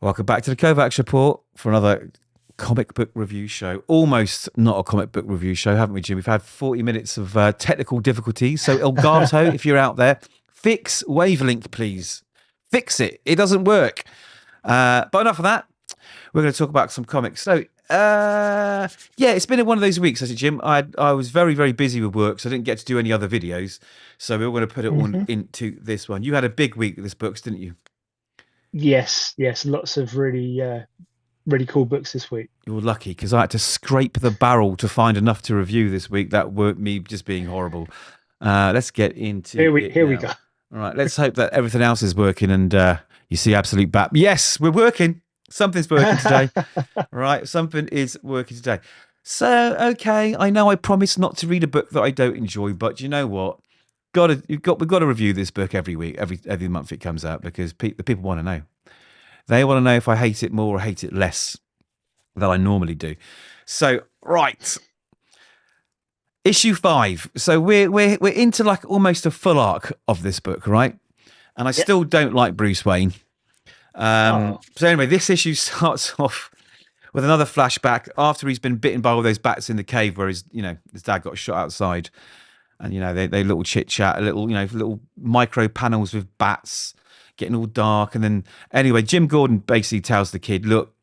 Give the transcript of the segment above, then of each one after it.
Welcome back to the Kovacs Report for another comic book review show. Almost not a comic book review show, haven't we, Jim? We've had 40 minutes of technical difficulties. So, Elgato, if you're out there, fix Wavelink, please. Fix it. It doesn't work. But enough of that. We're going to talk about some comics. So, yeah, it's been one of those weeks, hasn't it, Jim? I was very, very busy with work, so I didn't get to do any other videos. So we were going to put it on into this one. You had a big week with this books, didn't you? Yes, lots of really cool books this week. You were lucky because I had to scrape the barrel to find enough to review this week. That weren't me just being horrible. Let's get into it Here we now. go. All right, let's hope that everything else is working and you see absolute bat. Yes, we're working. Something's working today. Right, something is working today. So, okay, I know I promised not to read a book that I don't enjoy, but you know what? We've got to review this book every week, every month it comes out because the people want to know. They want to know if I hate it more or hate it less than I normally do. So, right. Issue 5. So we're into like almost a full arc of this book, right? And I still don't like Bruce Wayne. So anyway, this issue starts off with another flashback after he's been bitten by all those bats in the cave where his dad got shot outside. And, they little chit chat, little micro panels with bats getting all dark. And then anyway, Jim Gordon basically tells the kid, look,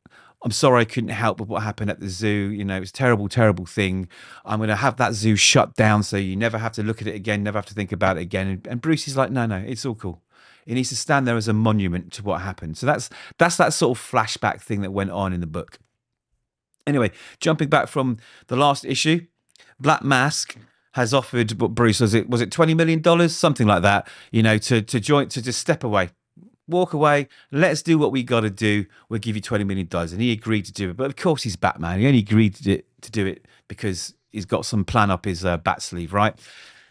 I'm sorry I couldn't help with what happened at the zoo. It's a terrible, terrible thing. I'm going to have that zoo shut down so you never have to look at it again, never have to think about it again. And Bruce is like, no, it's all cool. It needs to stand there as a monument to what happened. So that's that sort of flashback thing that went on in the book. Anyway, jumping back from the last issue, Black Mask has offered what Bruce was it $20 million, something like that, to just step away, walk away, let's do what we got to do, we'll give you $20 million. And he agreed to do it, but of course he's Batman, he only agreed to do it because he's got some plan up his bat sleeve, right?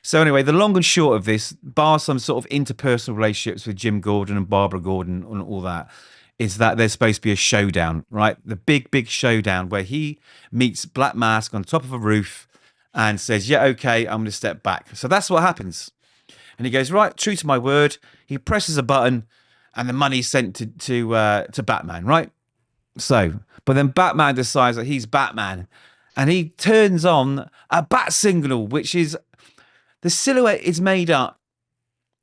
So anyway, the long and short of this, bar some sort of interpersonal relationships with Jim Gordon and Barbara Gordon and all that, is that there's supposed to be a showdown, right? The big showdown where he meets Black Mask on top of a roof and says, yeah, okay, I'm going to step back. So that's what happens. And he goes, right, true to my word. He presses a button and the money's sent to Batman, right? So, but then Batman decides that he's Batman and he turns on a bat signal, which is, the silhouette is made up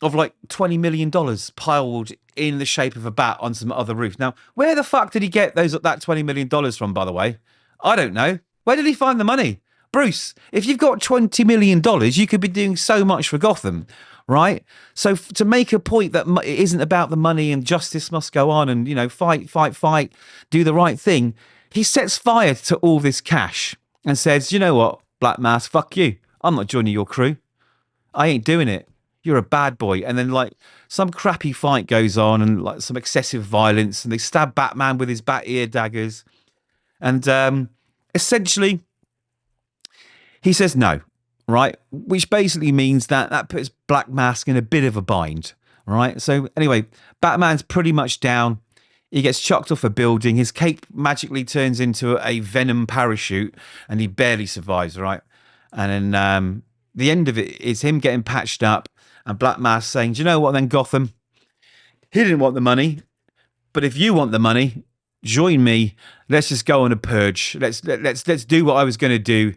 of like $20 million piled in the shape of a bat on some other roof. Now, where the fuck did he get that $20 million from, by the way? I don't know. Where did he find the money? Bruce, if you've got $20 million, you could be doing so much for Gotham, right? So to make a point that it isn't about the money and justice must go on and, fight, do the right thing, he sets fire to all this cash and says, you know what, Black Mask, fuck you. I'm not joining your crew. I ain't doing it. You're a bad boy. And then like some crappy fight goes on and like some excessive violence and they stab Batman with his bat ear daggers. And essentially, he says no, right? Which basically means that puts Black Mask in a bit of a bind, right? So anyway, Batman's pretty much down. He gets chucked off a building. His cape magically turns into a venom parachute and he barely survives, right? And then the end of it is him getting patched up and Black Mask saying, do you know what then, Gotham? He didn't want the money, but if you want the money, join me. Let's just go on a purge. Let's do what I was going to do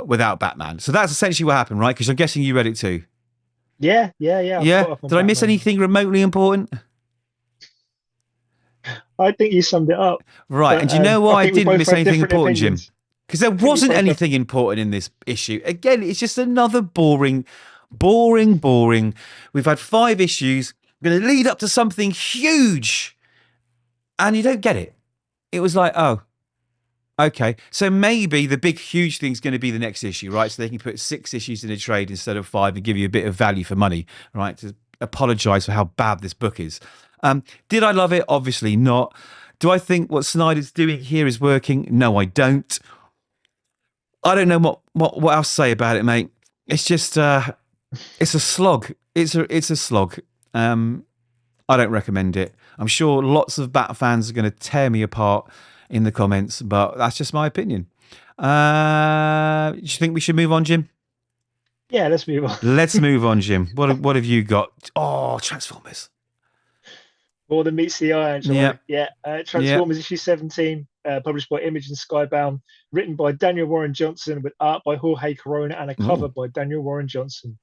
without Batman. So that's essentially what happened, right? Because I'm guessing you read it too. Yeah. Yeah. Did I miss anything remotely important? I think you summed it up. Right. But, and do you know why I didn't miss anything important, opinions. Jim? Because there wasn't anything important in this issue. Again, it's just another boring. We've had 5 issues. We're going to lead up to something huge. And you don't get it. It was like, oh, okay. So maybe the big, huge thing is going to be the next issue, right? So they can put 6 issues in a trade instead of 5 and give you a bit of value for money, right? To apologize for how bad this book is. Did I love it? Obviously not. Do I think what Snyder's doing here is working? No, I don't. I don't know what else to say about it, mate. It's just, it's a slog. It's a slog. I don't recommend it. I'm sure lots of Bat fans are going to tear me apart in the comments, but that's just my opinion. Do you think we should move on, Jim? Yeah, let's move on. Let's move on, Jim. What have you got? Oh, Transformers. More than meets the eye, Angelo. Yeah. Yeah. Transformers issue 17, published by Image and Skybound, written by Daniel Warren Johnson with art by Jorge Corona and a cover by Daniel Warren Johnson.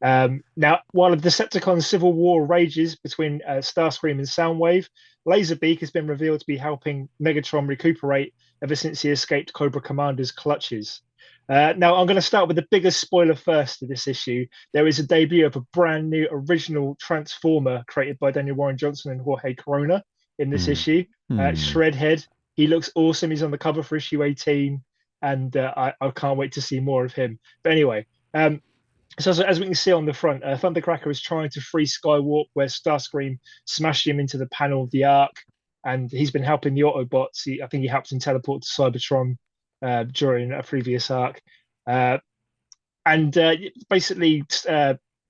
Now, while the Decepticon civil war rages between Starscream and Soundwave, Laserbeak has been revealed to be helping Megatron recuperate ever since he escaped Cobra Commander's clutches. Now, I'm going to start with the biggest spoiler first of this issue. There is a debut of a brand new original Transformer created by Daniel Warren Johnson and Jorge Corona in this issue. Shredhead. He looks awesome. He's on the cover for issue 18, and I can't wait to see more of him. But anyway, so as we can see on the front, Thundercracker is trying to free Skywarp, where Starscream smashed him into the panel of the Ark, and he's been helping the Autobots. I think he helped him teleport to Cybertron during a previous arc, and basically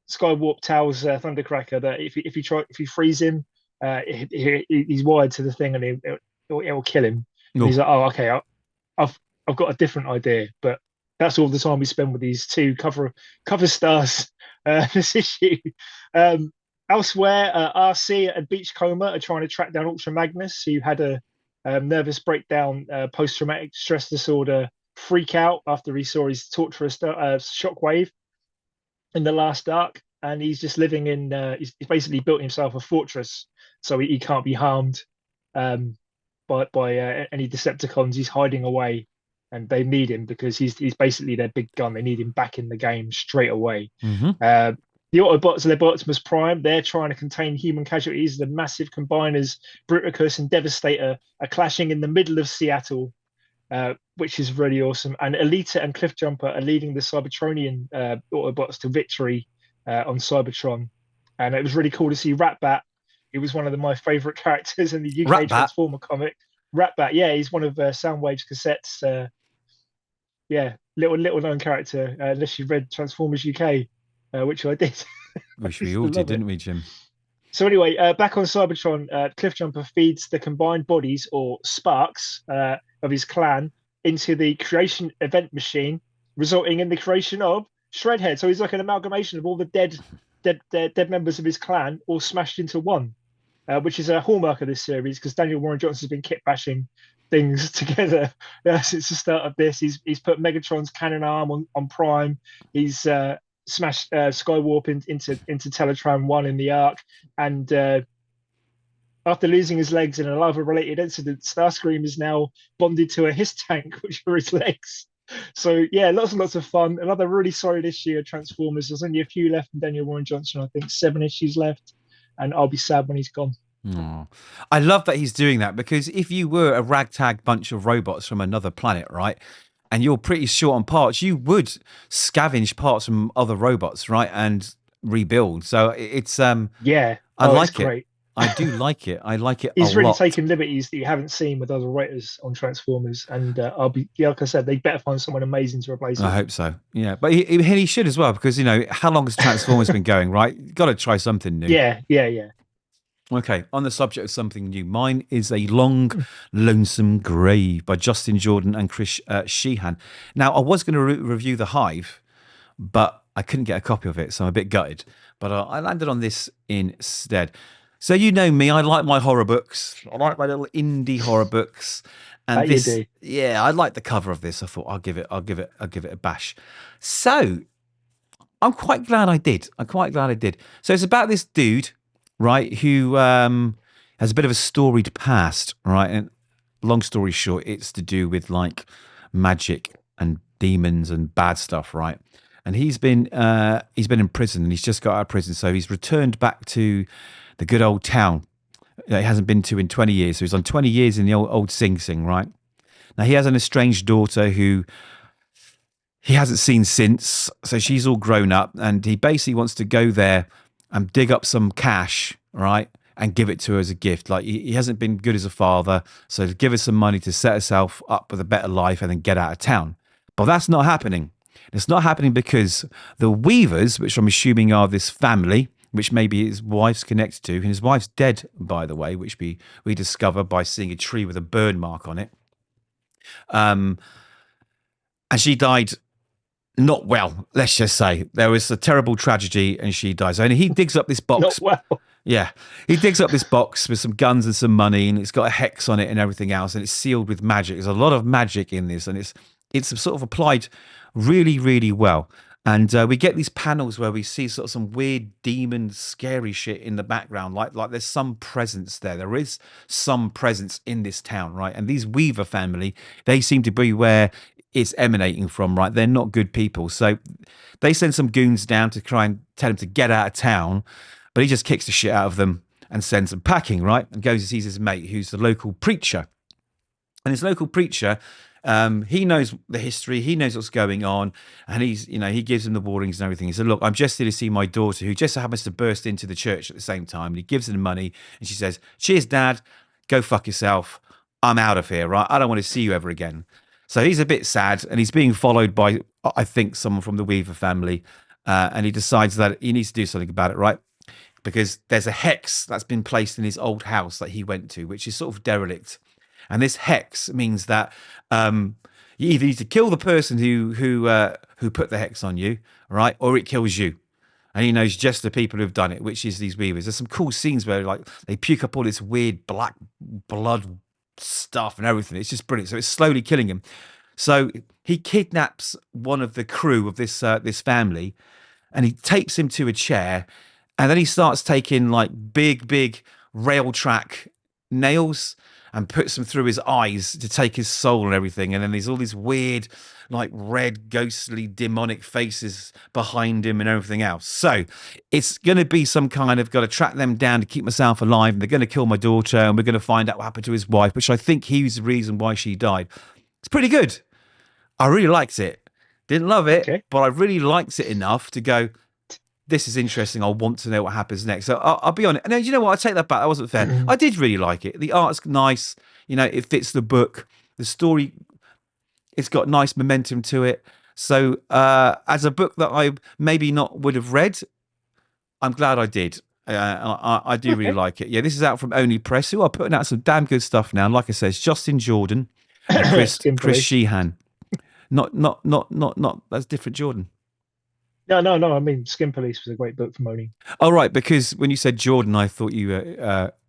Skywarp tells Thundercracker that if he frees him, he's wired to the thing and it will kill him. He's like, oh, okay, I've got a different idea, but that's all the time we spend with these two cover stars this issue. Elsewhere, RC and Beachcomber are trying to track down Ultra Magnus, who had a nervous breakdown, post-traumatic stress disorder freak out after he saw his torturous Shockwave in the last arc, and he's just living in. He's basically built himself a fortress, so he can't be harmed by any Decepticons. He's hiding away, and they need him because he's basically their big gun. They need him back in the game straight away. The Autobots and their Optimus Prime, they're trying to contain human casualties. The massive combiners, Bruticus and Devastator, are clashing in the middle of Seattle, which is really awesome. And Elita and Cliffjumper are leading the Cybertronian Autobots to victory on Cybertron. And it was really cool to see Ratbat. He was one of my favourite characters in the UK Transformer comic. Ratbat, yeah, he's one of Soundwave's cassettes. Little known character, unless you've read Transformers UK. Which I did. Which we all did, didn't we, Jim? So anyway, back on Cybertron, Cliffjumper feeds the combined bodies, or sparks, of his clan into the creation event machine, resulting in the creation of Shredhead. So he's like an amalgamation of all the dead members of his clan, all smashed into one, which is a hallmark of this series because Daniel Warren Johnson's been kit bashing things together since the start of this. He's put Megatron's cannon arm on Prime. He's smashed Skywarp into Teletran 1 in the Ark, and after losing his legs in a lava-related incident, Starscream is now bonded to a Hiss tank, which are his legs. So yeah, lots and lots of fun. Another really solid issue of Transformers. There's only a few left from Daniel Warren Johnson. I think 7 issues left, and I'll be sad when he's gone. Oh, I love that he's doing that, because if you were a ragtag bunch of robots from another planet, right, and you're pretty short on parts, you would scavenge parts from other robots, right, and rebuild. So it's I like it. I do like it. I like it. He's really taken liberties that you haven't seen with other writers on Transformers, and like I said, they better find someone amazing to replace him. I hope so. Yeah, but he should as well, because how long has Transformers been going? Right, got to try something new. Yeah. Okay, on the subject of something new, mine is A Long, Lonesome Grave by Justin Jordan and Chris Shehan. Now, I was going to review The Hive, but I couldn't get a copy of it, so I'm a bit gutted. But I landed on this instead. So you know me, I like my horror books. I like my little indie horror books. And you do. Yeah, I like the cover of this. I thought I'll give it a bash. So I'm quite glad I did. So it's about this dude, right, who has a bit of a storied past, right? And long story short, it's to do with like magic and demons and bad stuff, right? And he's been in prison, and he's just got out of prison, so he's returned back to the good old town that he hasn't been to in 20 years. So he's on 20 years in the old Sing Sing, right? Now he has an estranged daughter who he hasn't seen since, so she's all grown up, and he basically wants to go there and dig up some cash, right, and give it to her as a gift. Like he hasn't been good as a father, so give her some money to set herself up with a better life and then get out of town. But that's not happening. It's not happening because the Weavers, which I'm assuming are this family, which maybe his wife's connected to, and his wife's dead, by the way, which we discover by seeing a tree with a burn mark on it. And she died not well, let's just say. There was a terrible tragedy and she dies. And he digs up this box. Not well. Yeah, he digs up this box with some guns and some money, and it's got a hex on it and everything else, and it's sealed with magic. There's a lot of magic in this, and it's sort of applied really, really well. And we get these panels where we see sort of some weird demon, scary shit in the background, like there's some presence there. There is some presence in this town, right? And these Weaver family, they seem to be where it's emanating from, right? They're not good people, so they send some goons down to try and tell him to get out of town. But he just kicks the shit out of them and sends them packing, right? And goes and sees his mate, who's the local preacher. And his local preacher, he knows the history, he knows what's going on, and he gives him the warnings and everything. He said, "Look, I'm just here to see my daughter, who just so happens to burst into the church at the same time." And he gives her the money, and she says, "Cheers, Dad. Go fuck yourself. I'm out of here, right? I don't want to see you ever again." So he's a bit sad, and he's being followed by, I think, someone from the Weaver family, and he decides that he needs to do something about it, right? Because there's a hex that's been placed in his old house that he went to, which is sort of derelict. And this hex means that you either need to kill the person who put the hex on you, right, or it kills you. And he knows just the people who've done it, which is these Weavers. There's some cool scenes where like they puke up all this weird black blood stuff and everything. It's just brilliant. So it's slowly killing him. So he kidnaps one of the crew of this family, and he tapes him to a chair. And then he starts taking like big rail track nails and puts them through his eyes to take his soul and everything. And then there's all these weird, like red, ghostly, demonic faces behind him and everything else. So it's going to be some kind of got to track them down to keep myself alive. And they're going to kill my daughter, and we're going to find out what happened to his wife, which I think he was the reason why she died. It's pretty good. I really liked it. Didn't love it, Okay. but I really liked it enough to go, this is interesting. I want to know what happens next. So I'll be honest. And you know what? I take that back. That wasn't fair. I did really like it. The art's nice. It fits the book. The story, it's got nice momentum to it. So as a book that I maybe not would have read, I'm glad I did. I do really like it. Yeah, this is out from Oni Press, who are putting out some damn good stuff now. And like I said, it's Justin Jordan and Chris Shehan. Not. That's different Jordan. No. I mean, Skin Police was a great book from Oni. Oh, right. Because when you said Jordan, I thought you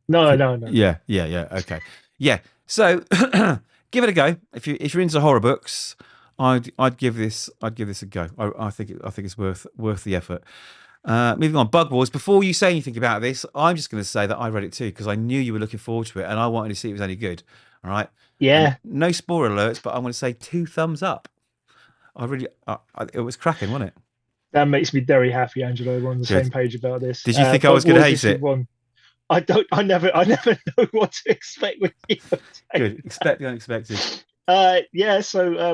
No. Yeah. Okay. Yeah. So give it a go. If you're into horror books, I'd give this a go. I think it's worth the effort. Moving on, Bug Wars. Before you say anything about this, I'm just going to say that I read it too because I knew you were looking forward to it, and I wanted to see if it was any good. All right. Yeah. And no spoiler alerts, but I'm going to say 2 thumbs up. It was cracking, wasn't it? That makes me very happy, Angelo. We're on the same page about this. Did you think I was going to hate it? I never know what to expect with you. Good. Expect the unexpected. So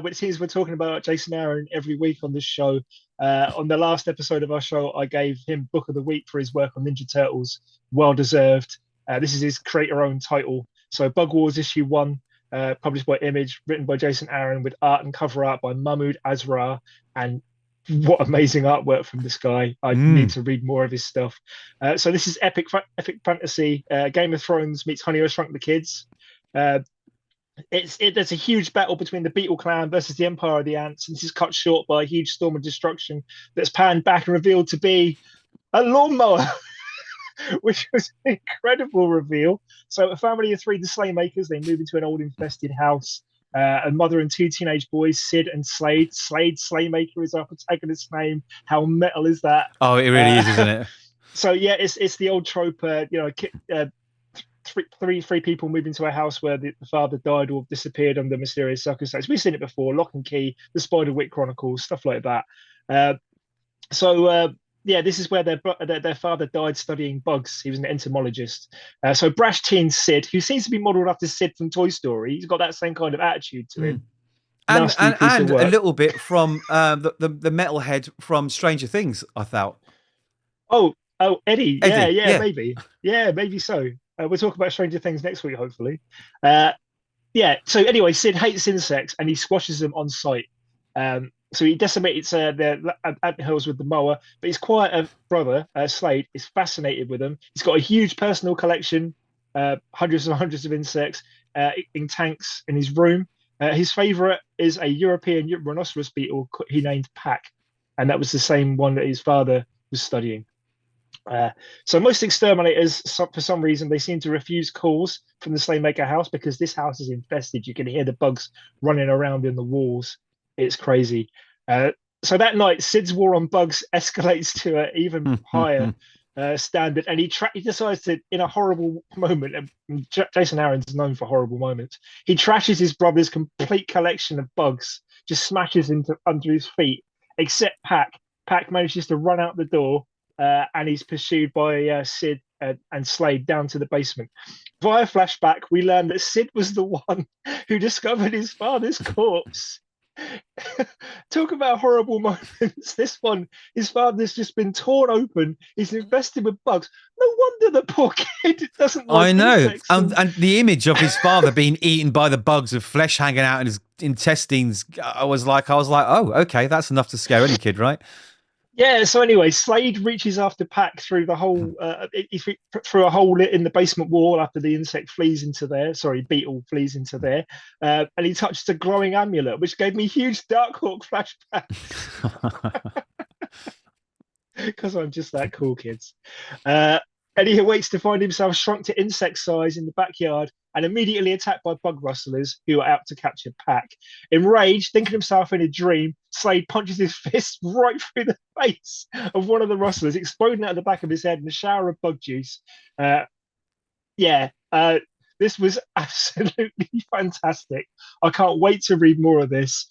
it seems we're talking about Jason Aaron every week on this show. On the last episode of our show, I gave him Book of the Week for his work on Ninja Turtles. Well deserved. This is his create-your-own title. So Bug Wars issue 1, published by Image, written by Jason Aaron, with art and cover art by Mahmud Asrar. And what amazing artwork from this guy. I need to read more of his stuff. So this is epic fantasy. Game of Thrones meets Honey, I Shrunk the Kids. There's a huge battle between the Beetle clan versus the Empire of the Ants. And this is cut short by a huge storm of destruction that's panned back and revealed to be a lawnmower, which was an incredible reveal. So a family of 3 the Slaymakers, they move into an old infested house. A mother and 2 teenage boys, Sid and Slade. Slade Slaymaker is our protagonist's name. How metal is that? Oh, it really is, isn't it? So yeah, it's the old trope. Three people move into a house where the father died or disappeared under mysterious circumstances. We've seen it before. Lock and Key, the Spiderwick Chronicles, stuff like that. This is where their father died studying bugs. He was an entomologist. So brash teen Sid, who seems to be modelled after Sid from Toy Story, he's got that same kind of attitude to him. And a little bit from the metalhead from Stranger Things, I thought. Oh, Eddie. Yeah, maybe. Yeah, maybe so. We'll talk about Stranger Things next week, hopefully. So anyway, Sid hates insects and he squashes them on sight. So he decimates their anthills with the mower, but his quieter brother, Slade, is fascinated with them. He's got a huge personal collection, hundreds and hundreds of insects in tanks in his room. His favourite is a European rhinoceros beetle he named Pack, and that was the same one that his father was studying. So most exterminators, for some reason, they seem to refuse calls from the Slaymaker house because this house is infested. You can hear the bugs running around in the walls. It's crazy. So that night, Sid's war on bugs escalates to an even higher standard, and he decides to, in a horrible moment, and Jason Aaron's known for horrible moments, he trashes his brother's complete collection of bugs, just smashes into under his feet, except Pac. Pac manages to run out the door, and he's pursued by Sid and Slade down to the basement. Via flashback, we learn that Sid was the one who discovered his father's corpse. Talk about horrible moments. This one, his father's just been torn open. He's infested with bugs. No wonder the poor kid doesn't like I know. insects. And the image of his father being eaten by the bugs with flesh hanging out in his intestines, I was like, oh, okay, that's enough to scare any kid, right? Yeah, so anyway, Slade reaches after Pac through the hole, through a hole in the basement wall after the insect flees into there. Sorry, beetle flees into there. And he touched a glowing amulet, which gave me huge Darkhawk flashbacks. Because I'm just that cool, kids. And he awaits to find himself shrunk to insect size in the backyard and immediately attacked by bug rustlers who are out to capture Pac. Enraged, thinking himself in a dream, Slade punches his fist right through the face of one of the rustlers, exploding out of the back of his head in a shower of bug juice. This was absolutely fantastic. I can't wait to read more of this.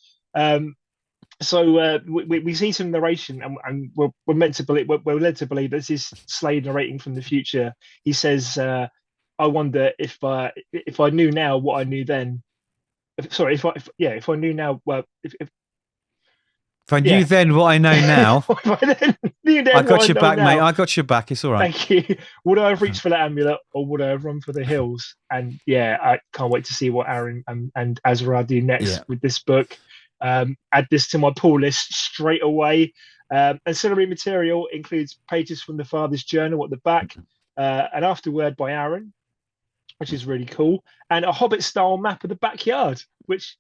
So we see some narration, and we're meant to believe, we're led to believe this is Slade narrating from the future. He says, "I wonder if I knew now what I knew then. If I knew now, well, if I knew then what I know now, I got your back, mate. I got your back. It's all right. Thank you. Would I have reached for that amulet, or would I have run for the hills? And yeah, I can't wait to see what Aaron and Asrarr do next with this book." Add this to my pull list straight away. Ancillary material includes pages from the father's journal at the back, an afterword by Aaron, which is really cool, and a Hobbit-style map of the backyard, which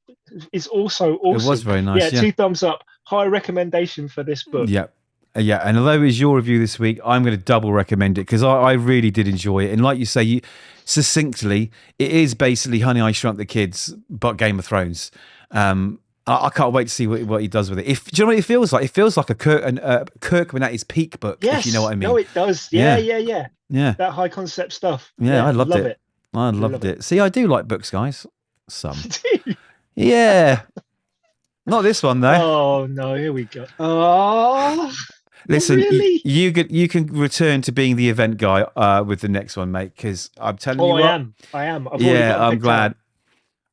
is also awesome. It was very nice. Yeah, 2 thumbs up. High recommendation for this book. Yeah. And although it is your review this week, I'm going to double recommend it because I really did enjoy it. And like you say, succinctly, it is basically Honey, I Shrunk the Kids, but Game of Thrones. I can't wait to see what he does with it. Do you know what it feels like? It feels like a Kirkman at his peak book, if you know what I mean. No, it does. Yeah. That high concept stuff. Yeah, I loved it. I loved it. See, I do like books, guys. Some. Yeah. Not this one, though. Oh, no, here we go. Oh, listen, really? you can return to being the event guy with the next one, mate, because I'm telling you what. I am. I'm glad.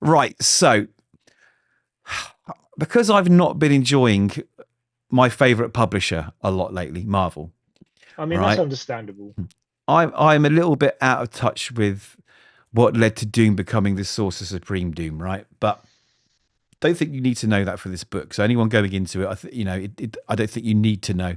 Right, so because I've not been enjoying my favourite publisher a lot lately, Marvel. I mean, that's understandable. I'm a little bit out of touch with what led to Doom becoming the source of Supreme Doom, right? But don't think you need to know that for this book. So anyone going into it, I don't think you need to know.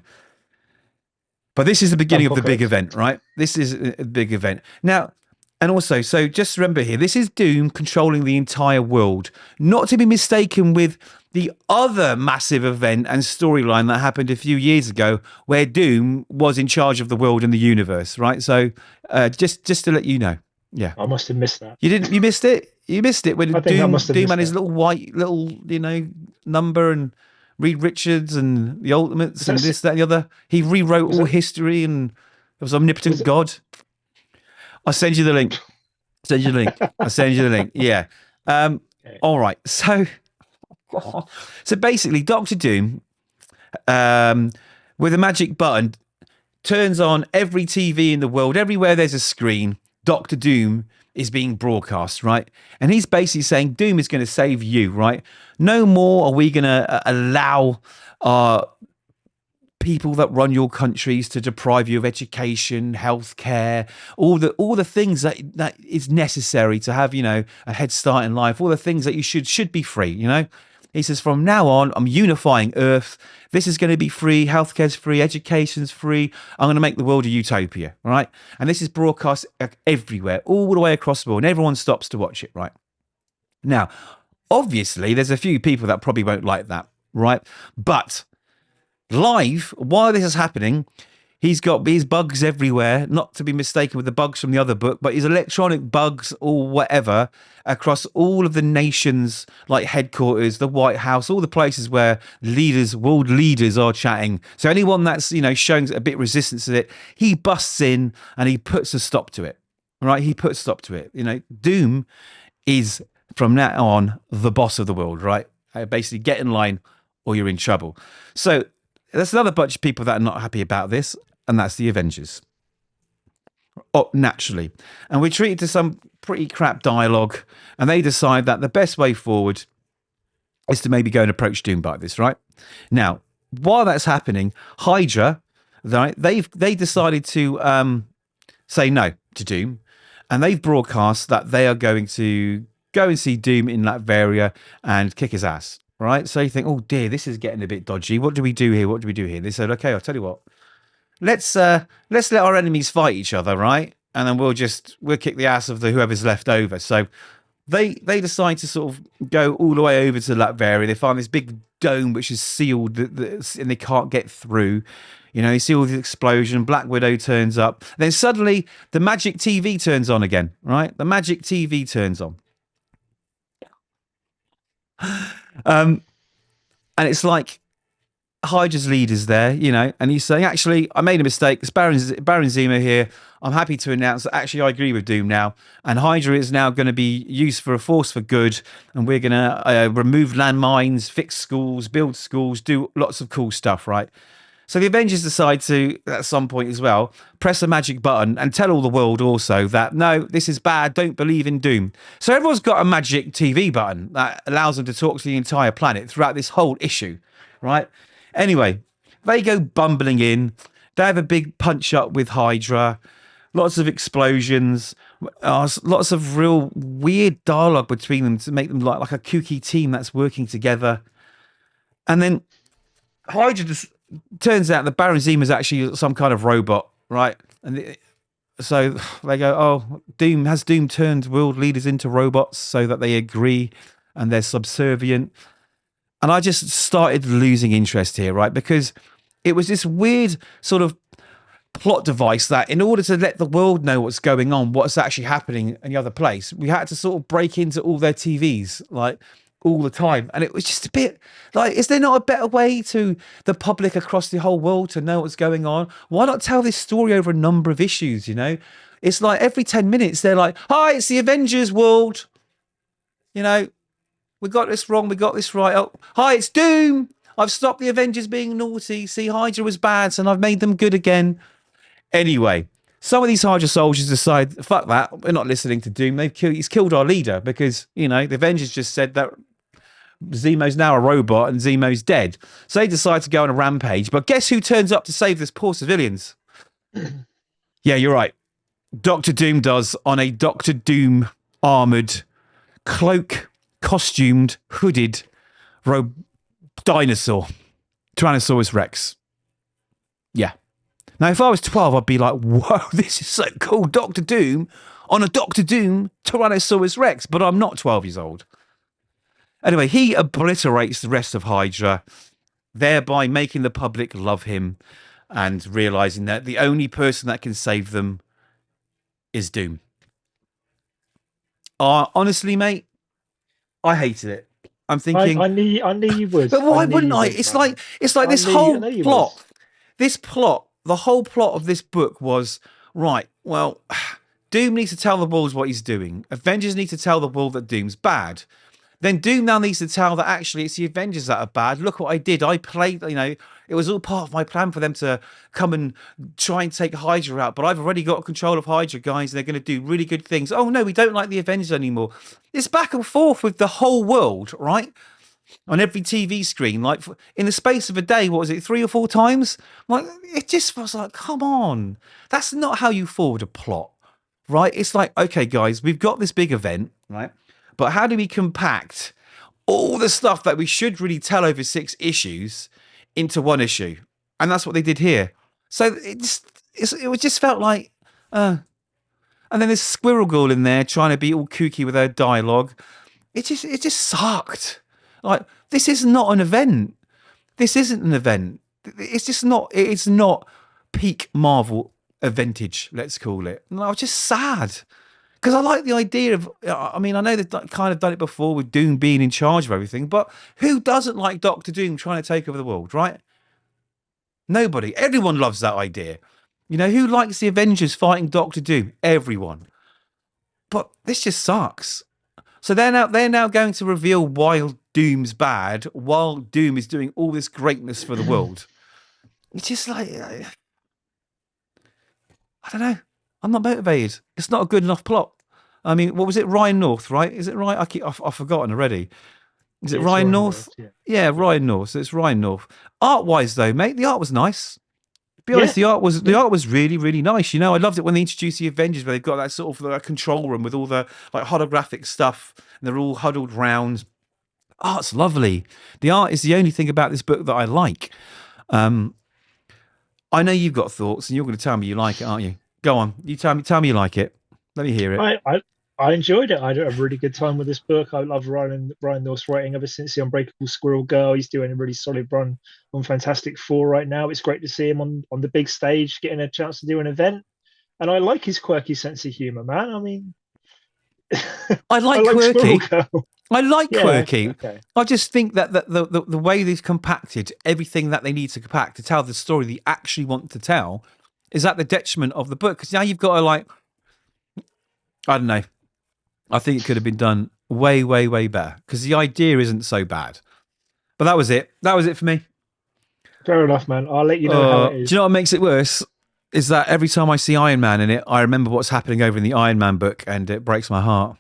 But this is the beginning of the big event, right? This is a big event. Now, and also, so just remember here, this is Doom controlling the entire world, not to be mistaken with the other massive event and storyline that happened a few years ago where Doom was in charge of the world and the universe, right? So just to let you know. Yeah. I must have missed that. You missed it? You missed it when Doom had his little white number and Reed Richards and the Ultimates and this, that, and the other. He rewrote all history and there was omnipotent God. I'll send you the link. I'll send you the link. Yeah. All right. So basically, Doctor Doom, with a magic button, turns on every TV in the world. Everywhere there's a screen, Doctor Doom is being broadcast, right? And he's basically saying, Doom is going to save you, right? No more are we going to allow people that run your countries to deprive you of education, healthcare, all the things that is necessary to have, a head start in life, all the things that you should be free, He says, from now on, I'm unifying Earth. This is going to be free. Healthcare's free. Education's free. I'm going to make the world a utopia, right? And this is broadcast everywhere, all the way across the world, and everyone stops to watch it, right? Now, obviously, there's a few people that probably won't like that, right? But live, while this is happening, He's got his bugs everywhere, not to be mistaken with the bugs from the other book, but his electronic bugs or whatever across all of the nations, like headquarters, the White House, all the places where leaders, world leaders are chatting. So anyone that's, showing a bit of resistance to it, he busts in and he puts a stop to it. Right? He puts a stop to it. Doom is from now on the boss of the world, right? Basically get in line or you're in trouble. So there's another bunch of people that are not happy about this. And that's the Avengers. Oh, naturally. And we're treated to some pretty crap dialogue. And they decide that the best way forward is to maybe go and approach Doom like this, right? Now, while that's happening, Hydra, right, they decided to say no to Doom. And they've broadcast that they are going to go and see Doom in Latveria and kick his ass, right? So you think, oh dear, this is getting a bit dodgy. What do we do here? What do we do here? They said, okay, I'll tell you what. Let's let our enemies fight each other, right? And then we'll kick the ass of whoever's left over. So they decide to sort of go all the way over to Latveria. They find this big dome which is sealed and they can't get through. You see all the explosion. Black Widow turns up. Then suddenly the magic TV turns on again, right? The magic TV turns on. And it's like Hydra's leader's there, and he's saying, actually, I made a mistake. It's Baron Zemo here. I'm happy to announce that actually I agree with Doom now. And Hydra is now going to be used for a force for good. And we're going to remove landmines, fix schools, build schools, do lots of cool stuff, right? So the Avengers decide to, at some point as well, press a magic button and tell all the world also that, no, this is bad, don't believe in Doom. So everyone's got a magic TV button that allows them to talk to the entire planet throughout this whole issue, right? Anyway, they go bumbling in. They have a big punch up with Hydra. Lots of explosions. Lots of real weird dialogue between them to make them like a kooky team that's working together. And then Hydra just turns out that Baron Zemo is actually some kind of robot, right? And so they go, oh, has Doom turned world leaders into robots so that they agree and they're subservient? And I just started losing interest here, right? Because it was this weird sort of plot device that in order to let the world know what's going on, what's actually happening in the other place, we had to sort of break into all their TVs, like all the time. And it was just a bit like, is there not a better way to the public across the whole world to know what's going on? Why not tell this story over a number of issues, It's like every 10 minutes, they're like, hi, it's the Avengers world. We got this wrong. We got this right. Oh, hi, it's Doom. I've stopped the Avengers being naughty. See, Hydra was bad, and I've made them good again. Anyway, some of these Hydra soldiers decide, fuck that. We're not listening to Doom. He's killed our leader because, the Avengers just said that Zemo's now a robot and Zemo's dead. So they decide to go on a rampage. But guess who turns up to save this poor civilians? Yeah, you're right. Dr. Doom does on a Dr. Doom armored cloak. Costumed, hooded dinosaur, Tyrannosaurus Rex. Yeah. Now, if I was 12, I'd be like, whoa, this is so cool. Dr. Doom on a Dr. Doom Tyrannosaurus Rex. But I'm not 12 years old. Anyway, he obliterates the rest of Hydra, thereby making the public love him and realizing that the only person that can save them is Doom. Honestly, mate, I hated it. I'm thinking I knew you would. But why wouldn't I? It's like this whole plot. This plot, the whole plot of this book was, right, well, Doom needs to tell the world what he's doing. Avengers need to tell the world that Doom's bad. Then Doom now needs to tell that actually it's the Avengers that are bad. Look what I did. I played, it was all part of my plan for them to come and try and take Hydra out. But I've already got control of Hydra, guys. They're going to do really good things. Oh, no, we don't like the Avengers anymore. It's back and forth with the whole world, right? On every TV screen. Like, in the space of a day, what was it, 3 or 4 times? Like, it just was like, come on. That's not how you forward a plot, right? It's like, okay, guys, we've got this big event, right? But how do we compact all the stuff that we should really tell over 6 issues into one issue? And that's what they did here. So it just felt like, and then there's Squirrel Girl in there trying to be all kooky with her dialogue. It just sucked. Like, this is not an event. This isn't an event. It's just not. It's not peak Marvel vintage, let's call it. And I was just sad because I like the idea of. I mean, I know they've kind of done it before with Doom being in charge of everything, but who doesn't like Doctor Doom trying to take over the world, right? Nobody. Everyone loves that idea. You know, who likes the Avengers fighting Doctor Doom? Everyone. But this just sucks. So they're now going to reveal why Doom's bad while Doom is doing all this greatness for the world. It's just like, I don't know. I'm not motivated. It's not a good enough plot. I mean, what was it? Ryan North, right? Is it right? I've forgotten already. Is it Ryan North? Yeah, Ryan North. So it's Ryan North. Art-wise, though, mate, the art was nice. To be honest, the art was really, really nice. You know, I loved it when they introduced the Avengers, where they've got that sort of control room with all the like holographic stuff, and they're all huddled round. Art's lovely. The art is the only thing about this book that I like. I know you've got thoughts, and you're going to tell me you like it, aren't you? Go on, you tell me you like it. Let me hear it. I enjoyed it. I had a really good time with this book. I love Ryan North's writing ever since the Unbreakable Squirrel Girl. He's doing a really solid run on Fantastic Four right now. It's great to see him on the big stage, getting a chance to do an event. And I like his quirky sense of humor, man. I mean, I like quirky. I like Yeah, quirky. okay. I just think that the way they've compacted everything that they need to compact to tell the story they actually want to tell is at the detriment of the book. Because now you've got to I don't know. I think it could have been done way, way, way better because the idea isn't so bad. But that was it. That was it for me. Fair enough, man. I'll let you know how it is. Do you know what makes it worse? Is that every time I see Iron Man in it, I remember what's happening over in the Iron Man book and it breaks my heart.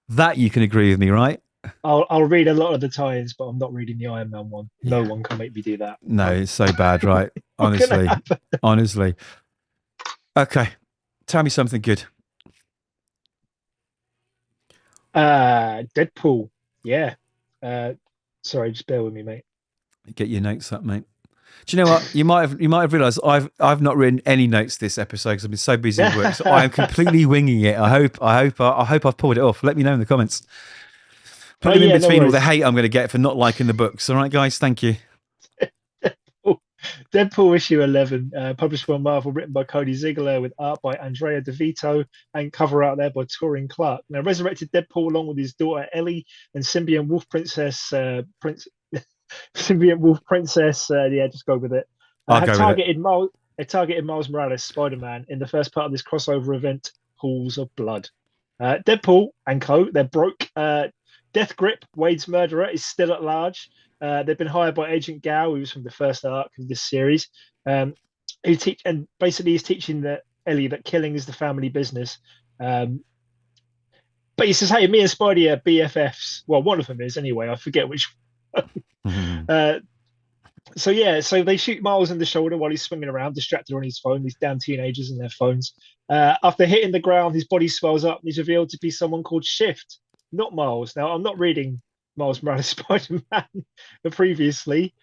That you can agree with me, right? I'll read a lot of the tie-ins, but I'm not reading the Iron Man one. No one can make me do that. No, it's so bad, right? Honestly. Okay. Tell me something good. Deadpool. Yeah. Sorry, just bear with me, mate. Get your notes up, mate. Do you know what? You might have realised I've not written any notes this episode because I've been so busy with work. So I am completely winging it. I hope I've pulled it off. Let me know in the comments. Put them in between all the hate I'm going to get for not liking the books. All right, guys. Thank you. Deadpool issue 11, published by Marvel, written by Cody Ziglar with art by Andrea Di Vito and cover out there by Turin Clark. Now, resurrected Deadpool along with his daughter Ellie and Symbiont Wolf Princess. Symbiont Wolf Princess. Yeah, just go with it. Targeted Miles Morales, Spider-Man, in the first part of this crossover event, Pools of Blood. Deadpool and co. They're broke. Death Grip, Wade's murderer, is still at large. They've been hired by Agent Gao, who was from the first arc of this series, who basically is teaching Ellie that killing is the family business. But he says, "Hey, me and Spidey are BFFs." Well, one of them is anyway. I forget which one. So they shoot Miles in the shoulder while he's swinging around, distracted on his phone. These damn teenagers and their phones. After hitting the ground, his body swells up and he's revealed to be someone called Shift, not Miles. Now, I'm not reading Miles Morales Spider-Man previously,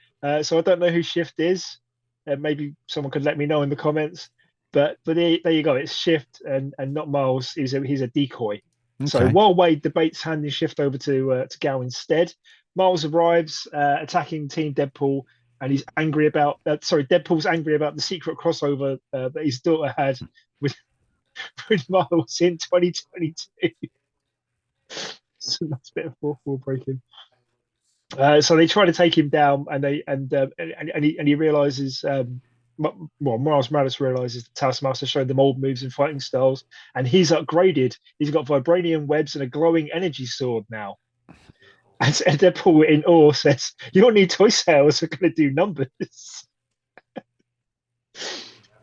so I don't know who Shift is. Maybe someone could let me know in the comments. But there you go. It's Shift and not Miles. He's a decoy. Okay. So while Wade debates handing Shift over to Gal instead, Miles arrives, attacking Team Deadpool, and he's angry about. Deadpool's angry about the secret crossover that his daughter had with Miles in 2022. So that's a bit of fourth wall breaking. So they try to take him down, and he realizes. Miles Morales realizes the Taskmaster showed them old moves and fighting styles, and he's upgraded. He's got vibranium webs and a glowing energy sword now. And Deadpool in awe says, "You don't need toy sales. We're going to do numbers."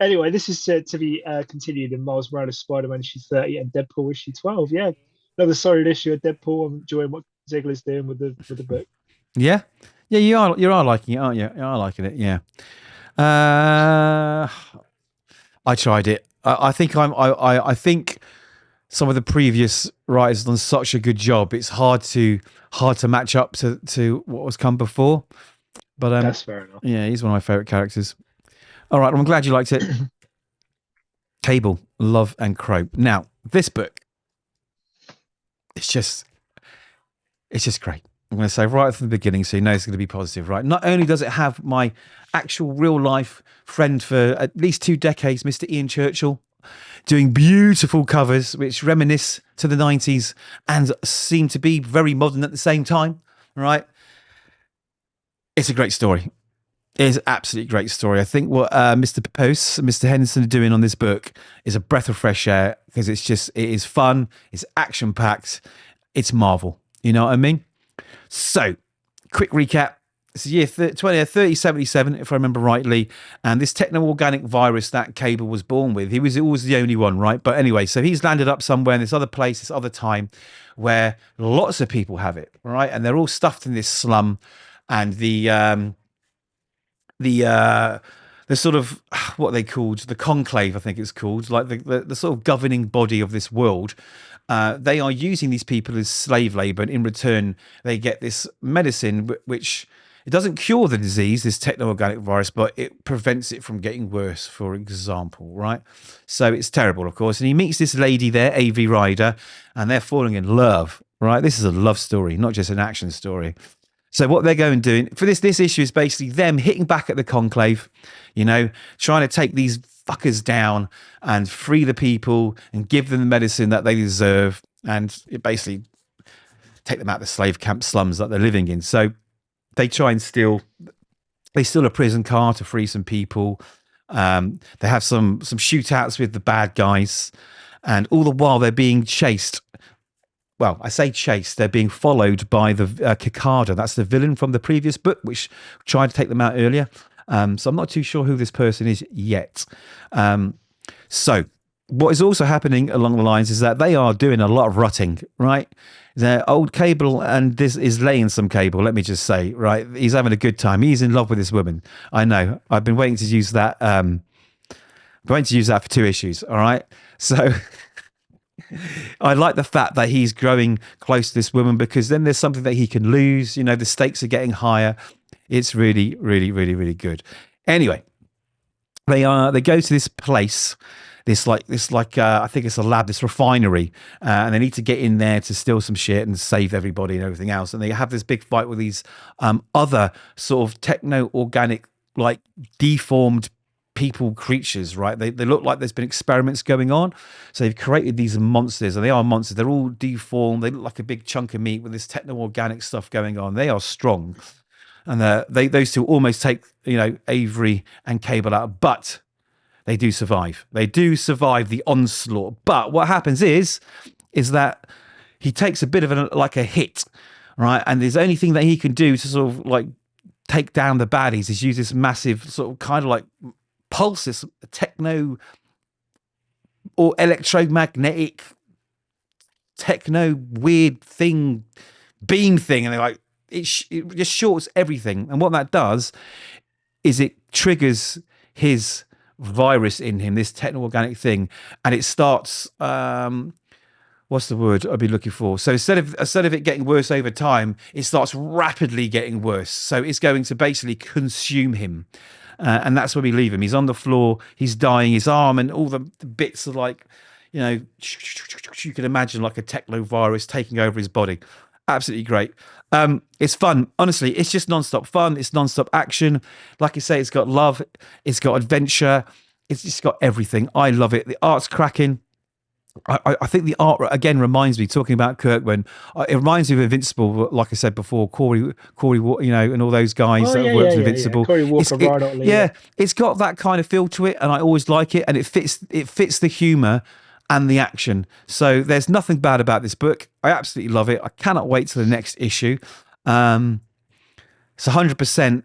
Anyway, this is to be continued in Miles Morales Spider-Man issue 30 and Deadpool issue 12. Yeah, another solid issue of Deadpool. I'm enjoying what Ziglar's doing with the book. Yeah, you are liking it, aren't you? You are liking it, yeah. I tried it. I think I think some of the previous writers have done such a good job. It's hard to match up to what was come before. But that's fair enough. Yeah, he's one of my favorite characters. All right, I'm glad you liked it. Cable, Love and Crow. Now, this book, it's just great. I'm going to say right from the beginning, so you know it's going to be positive, right? Not only does it have my actual real life friend for at least 2 decades, Mr. Ian Churchill, doing beautiful covers which reminisce to the 90s and seem to be very modern at the same time, right? It's a great story. It is an absolutely great story. I think what Mr. Pepose and Mr. Henderson are doing on this book is a breath of fresh air, because it is fun, it's action-packed, it's Marvel. You know what I mean? So, quick recap. It's the year 3077, if I remember rightly, and this techno-organic virus that Cable was born with, he was always the only one, right? But anyway, so he's landed up somewhere in this other place, this other time, where lots of people have it, right? And they're all stuffed in this slum, and the sort of, what they called, the conclave, I think it's called, like the sort of governing body of this world. They are using these people as slave labor, and in return, they get this medicine, which it doesn't cure the disease, this techno-organic virus, but it prevents it from getting worse, for example, right? So it's terrible, of course. And he meets this lady there, AV Ryder, and they're falling in love, right? This is a love story, not just an action story. So what they're going doing for this issue is basically them hitting back at the conclave, you know, trying to take these fuckers down and free the people and give them the medicine that they deserve, and it basically take them out of the slave camp slums that they're living in. So they try and steal a prison car to free some people. They have some shootouts with the bad guys, and all the while they're being chased. Well, I say chased, they're being followed by the Kikada. That's the villain from the previous book, which tried to take them out earlier. So I'm not too sure who this person is yet. So what is also happening along the lines is that they are doing a lot of rutting, right? Their old Cable, and this is laying some Cable, let me just say, right? He's having a good time. He's in love with this woman. I know. I've been waiting to use that. For 2 issues, all right? So I like the fact that he's growing close to this woman, because then there's something that he can lose. You know, the stakes are getting higher. It's really, really, really, really good. Anyway, they go to this place, this I think it's a lab, this refinery, and they need to get in there to steal some shit and save everybody and everything else. And they have this big fight with these other sort of techno-organic, like deformed people creatures, right? They look like there's been experiments going on. So they've created these monsters, and they are monsters. They're all deformed. They look like a big chunk of meat with this techno-organic stuff going on. They are strong. And those two almost take, you know, Avery and Cable out, but they do survive. They do survive the onslaught. But what happens is that he takes a bit of a hit, right? And the only thing that he can do to sort of like take down the baddies is use this massive sort of kind of like pulse, this techno or electromagnetic techno weird thing, beam thing, and they're like, it just shorts everything. And what that does is it triggers his virus in him, this techno-organic thing, and it starts what's the word I'd be looking for? So instead of it getting worse over time, it starts rapidly getting worse. So it's going to basically consume him. And that's where we leave him. He's on the floor, he's dying, his arm and all the bits are like, you know, you can imagine like a techno virus taking over his body. Absolutely great. It's fun. Honestly, it's just nonstop fun. It's nonstop action. Like I say, it's got love. It's got adventure. It's just got everything. I love it. The art's cracking. I think the art, again, reminds me, talking about Kirkman, it reminds me of Invincible, like I said before, Corey, you know, and all those guys that have worked with Invincible. Corey Walker, it's got that kind of feel to it, and I always like it, and it fits the humour and the action. So there's nothing bad about this book. I absolutely love it. I cannot wait till the next issue. It's 100%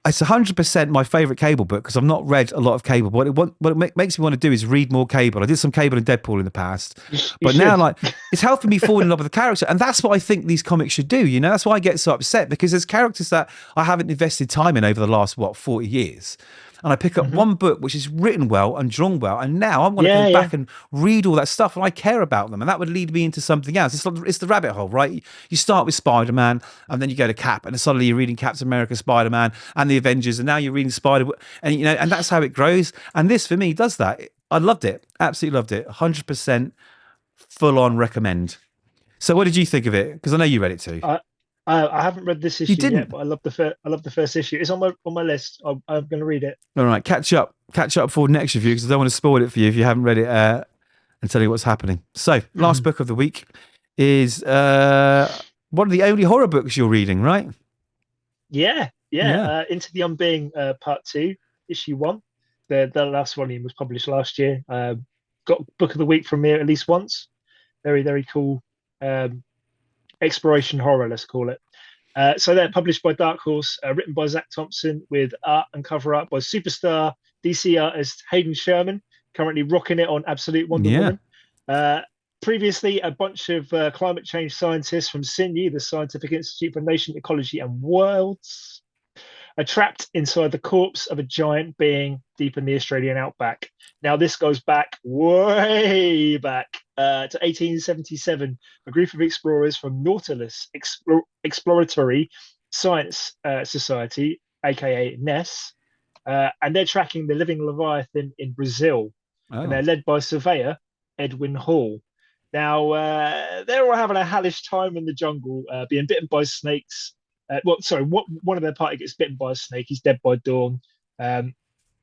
it's 100% my favorite Cable book, because I've not read a lot of Cable. What it makes me want to do is read more Cable. I did some Cable and Deadpool in the past, but now like it's helping me fall in love with the character, and that's what I think these comics should do. You know, that's why I get so upset, because there's characters that I haven't invested time in over the last 40 years. And I pick up one book which is written well and drawn well, and now I'm going to go back and read all that stuff, and I care about them, and that would lead me into something else. It's the rabbit hole, right? You start with Spider-Man, and then you go to Cap, and suddenly you're reading Captain America, Spider-Man, and the Avengers, and now you're reading Spider, and you know, and that's how it grows. And this for me does that. I loved it, absolutely loved it. 100% full on recommend. So what did you think of it? Because I know you read it too. I haven't read this You issue didn't? yet, but I love the first issue. It's on my list. I'm going to read it. All right, catch up for next review because I don't want to spoil it for you if you haven't read it and tell you what's happening. So, last book of the week is one of the only horror books you're reading, right? Yeah. Into the Unbeing Part 2, Issue 1. The last volume was published last year. Got book of the week from me at least once. Very, very cool exploration horror, let's call it. So they're published by Dark Horse, written by Zac Thompson, with art and cover art by superstar DC artist Hayden Sherman, currently rocking it on Absolute Wonder Woman. Previously, a bunch of climate change scientists from SINU, the Scientific Institute for Nation, Ecology and Worlds, are trapped inside the corpse of a giant being deep in the Australian outback. Now, this goes back way back to 1877. A group of explorers from Nautilus Exploratory Science Society, aka NES, and they're tracking the living Leviathan in Brazil. And they're led by surveyor Edwin Hall. Now, they're all having a hellish time in the jungle, being bitten by snakes. One of their party gets bitten by a snake. He's dead by dawn.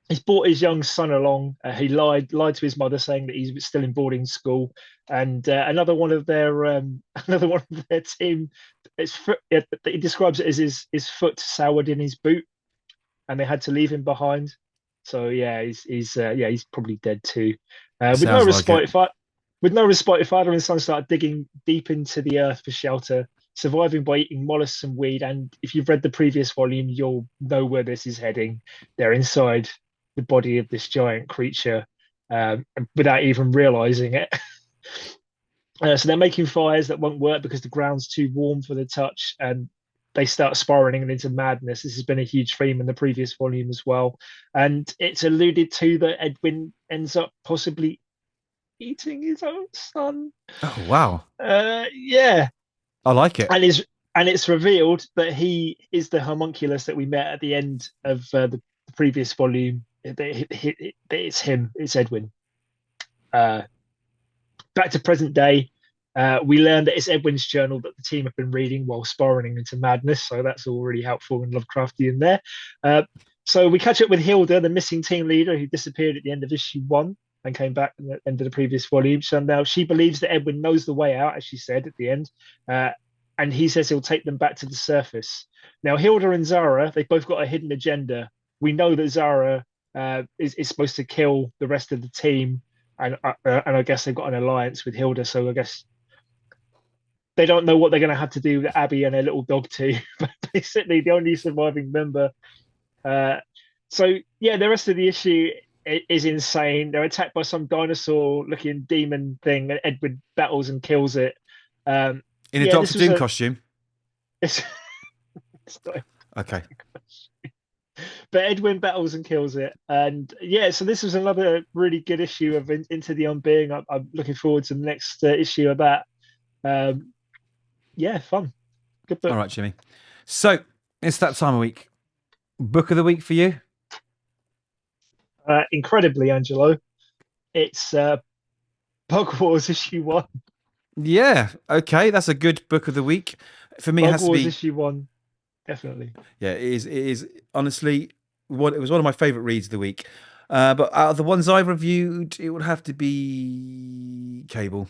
He's brought his young son along. He lied to his mother, saying that he's still in boarding school. And another one of their team, he describes it as his foot soured in his boot, and they had to leave him behind. So yeah, he's probably dead too. With no respite, father and son start digging deep into the earth for shelter, surviving by eating mollusks and weed. And if you've read the previous volume, you'll know where this is heading. They're inside the body of this giant creature without even realizing it. So they're making fires that won't work because the ground's too warm for the touch, and they start spiraling into madness. This has been a huge theme in the previous volume as well. And it's alluded to that Edwin ends up possibly eating his own son. Oh, wow. Yeah. I like it. And it's revealed that he is the homunculus that we met at the end of the previous volume. It's him. It's Edwin. Back to present day. We learned that it's Edwin's journal that the team have been reading while spiraling into madness. So that's all really helpful and Lovecraftian there. So we catch up with Hilda, the missing team leader who disappeared at the end of issue 1 and came back at the end of the previous volume. So now she believes that Edwin knows the way out, as she said at the end. And he says he'll take them back to the surface. Now, Hilda and Zara, they've both got a hidden agenda. We know that Zara is supposed to kill the rest of the team. And I guess they've got an alliance with Hilda. So I guess they don't know what they're going to have to do with Abby and her little dog too. But basically, the only surviving member. So yeah, the rest of the issue is insane. They're attacked by some dinosaur-looking demon thing, and Edwin battles and kills it. In a Doctor Doom costume? It's not okay. But Edwin battles and kills it. And yeah, so this was another really good issue of Into the Unbeing. I'm looking forward to the next issue of that. Yeah, fun. Good book. All right, Jimmy. So it's that time of week. Book of the week for you? Incredibly, Angelo. It's Bug Wars issue 1. Yeah, okay. That's a good book of the week. For me, it has to be issue 1. Definitely. Yeah, it is honestly it was one of my favorite reads of the week. But out of the ones I've reviewed, it would have to be Cable,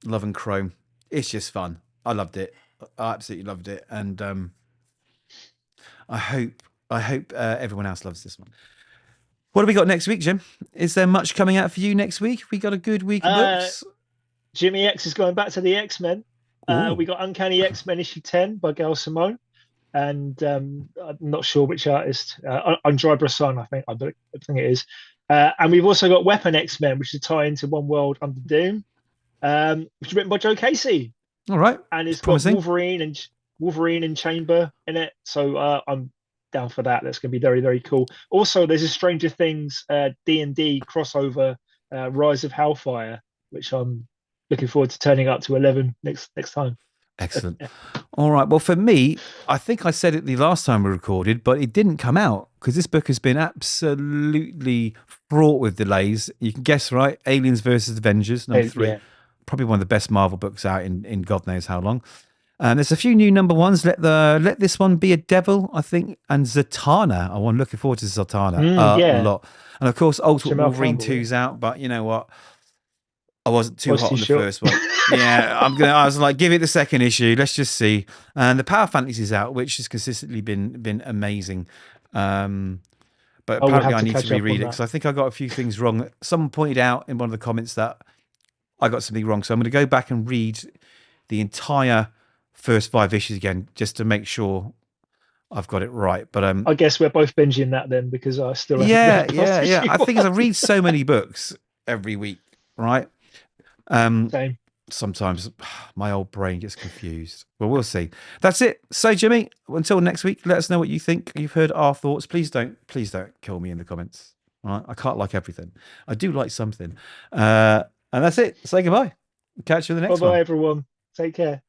Love and Chrome. It's just fun. I loved it. I absolutely loved it, and I hope everyone else loves this one. What have we got next week, Jim? Is there much coming out for you next week? We got a good week of books. Jimmy X is going back to the X-Men. We got Uncanny X-Men issue 10 by Gail Simone, and I'm not sure which artist. Andrea Bresson, I think it is. And we've also got Weapon X-Men, which is a tie into One World Under Doom, which is written by Joe Casey. All right, and it's got Wolverine and Chamber in it. So I'm down for that. That's going to be very, very cool. Also, there's a Stranger Things D&D crossover, Rise of Hellfire, which I'm looking forward to turning up to 11 next time. Excellent. All right. Well, for me, I think I said it the last time we recorded, but it didn't come out because this book has been absolutely fraught with delays. You can guess, right? Aliens versus Avengers, number 3. Yeah. probably one of the best Marvel books out in God knows how long. There's a few new number ones. Let this one be a devil, I think, and Zatanna. I'm looking forward to Zatanna a lot. And of course, Ultimate Wolverine 2's out. But you know what? I wasn't too hot on the first one. Yeah, I was like, give it the second issue. Let's just see. And the Power Fantasy's out, which has consistently been amazing. But apparently, I need to reread it because I think I got a few things wrong. Someone pointed out in one of the comments that I got something wrong, so I'm going to go back and read the entire first 5 issues again just to make sure I've got it right. But I guess we're both binging that then, because I still haven't read issue 1. I think I read so many books every week, right? Same. Sometimes my old brain gets confused. Well, we'll see. That's it. So, Jimmy, until next week, let us know what you think. You've heard our thoughts. Please don't kill me in the comments. All right? I can't like everything. I do like something. And that's it. Say goodbye. Catch you in the next one. Bye-bye, everyone. Take care.